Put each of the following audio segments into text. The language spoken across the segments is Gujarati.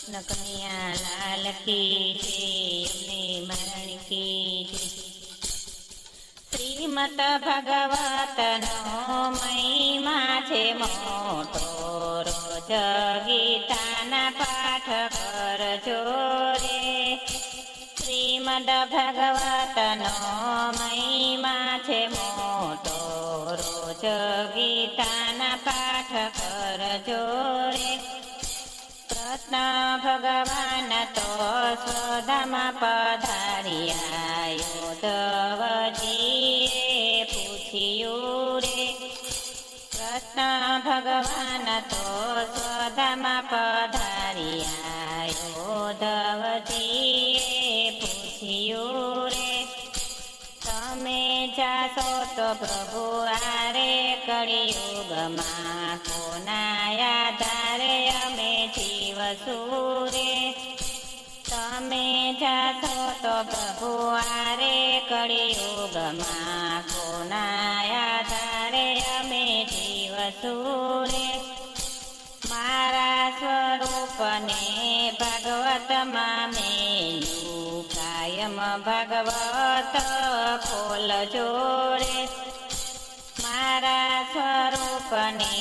કૃષ્ણ કનૈયા લાલ કી જય, મરણ કી જય। શ્રીમદ ભગવતનો મહિમા છે મોટો, રોજ ગીતાના પાઠ કરજો રે। શ્રીમદ ભગવતનો મહિમા છે મોટો, રોજ ગીતાના પાઠ કરજો રે। કૃષ્ણ ભગવાન તો સ્વધામાં પધાર્યા, ઉદ્ધવજીએ પૂછ્યું રે। કૃષ્ણ ભગવાન તો સ્વધામાં પધાર્યા, ઉદ્ધવજીએ પૂછ્યું રે। તમે જાશો તો પ્રભુ આરે કળિયુગમાં, કોના આધારે અમે જીવશું રે। તમે જાશો તો પ્રભુ આરે કળિયુગમાં, કોના આધારે અમે જીવશું રે। મારા સ્વરૂપને ભાગવતમાં મેલું, કાયમ ભાગવત ખોલજો રે। મારા સ્વરૂપને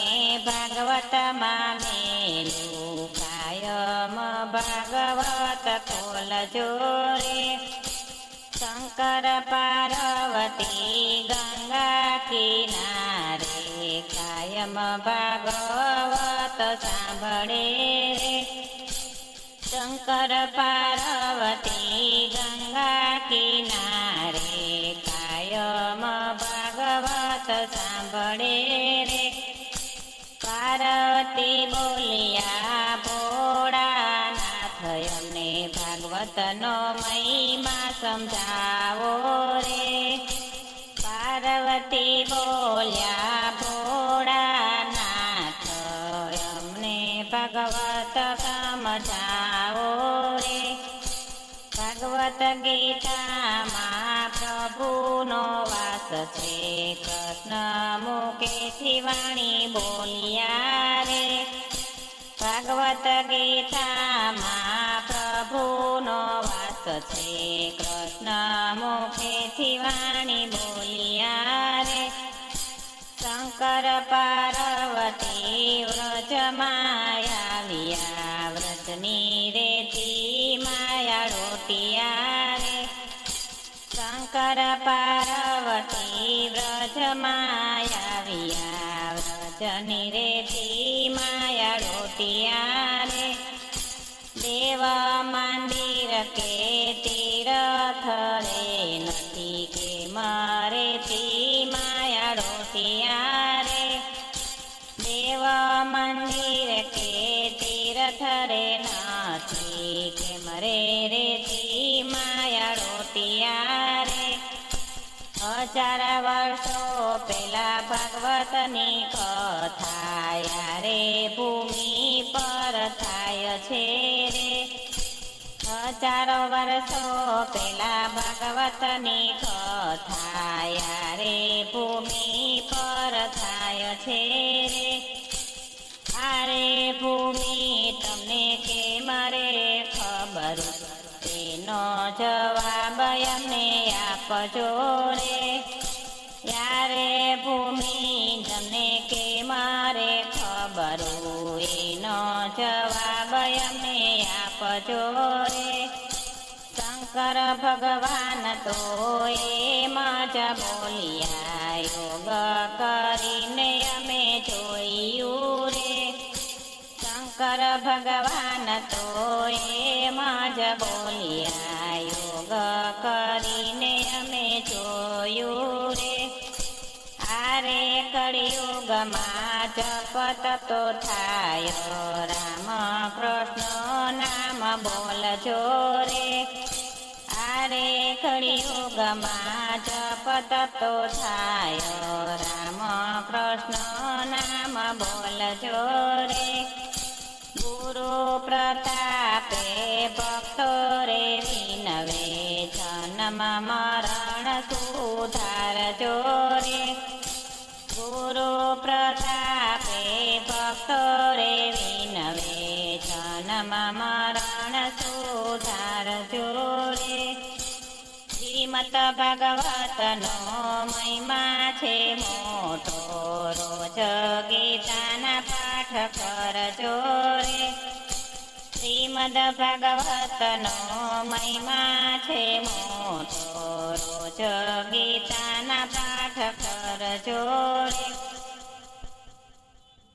ભાગવતમાં મેલું, કાયમ ભાગવત ખોલજો રે। શંકર પાર્વતી ગંગા કિનારે, કાયમ ભાગવત સાંભળે રે। શંકર પાર્વતી ગંગા કિનારે, કાયમ ભાગવત સાંભળે રે। પાર્વતી બોલ્યા ભોળાનાથ, અમને ભાગવતનો મહિમા સમજાવો રે। પાર્વતી બોલ્યા ભોળાનાથ, અમને ભાગવત સમજાવો રે। ભાગવત ગીતામાં પ્રભુનો વાસ છે, કૃષ્ણ મુખેથી વાણી બોલ્યા રે। ભાગવત ગીતામાં પ્રભુનો વાસ છે, કૃષ્ણ મુખેથી વાણી બોલ્યા રે। શંકર પાર્વતી વ્રજમાં આવ્યા, વ્રજની રેતી માયા રોટિયા રે। શંકર પાર્વતી વ્રજમાં આવ્યા, વ્રજની રેતી માયા રોટિયા રે। દેવ મંદિર કે તીરથ રે નથી, કે મારે તી માયા રોટિયા રે। દેવ મંદિર કે તીરથ રે નથી, કે મરે રે તી માયા રોટિયા રે। 1000 વર્ષો પેલા ભાગવતની કથા, યારે ભૂમિ પર થાય છે રે। 1000 વર્ષો પેલા ભાગવતની કથા, યારે ભૂમિ પર થાય છે રે। આરે ભૂમિ તમને કેમ રે ખબર, તેનો જવાબ અમને આપજો રે। યારે ભૂમિ તમને કેમ રે ખબર, એનો જવાબ અમને આપજો રે। શંકર ભગવાન તો એમ જ બોલ્યા, યોગ કરીને અમે જોયું રે। શંકર ભગવાન તો એમ જ બોલ્યા, યોગ કરીને અમે જોયું રે। આરે કળિયુગમાં જપત તો થાય, રામ કૃષ્ણ નામ બોલજો રે। આરે કળિયુગમાં જપત તો થાય, રામ કૃષ્ણ નામ બોલજો રે। ગુરુ પ્રતાપે ભક્તો રે વિનવે, જન્મ મરણ સુધારજો રે। ગુરુ પ્રતાપે ભક્તો રે વિનવે, જન્મ જીવનમાં મરણ સુધારજો રે શ્રીમદ ભાગવતનો મહિમા છે મોટો રોજ ગીતાના પાઠ કરજો રે શ્રીમદ ભાગવતનો મહિમા છે મોટો રોજ ગીતાના પાઠ કરજો રે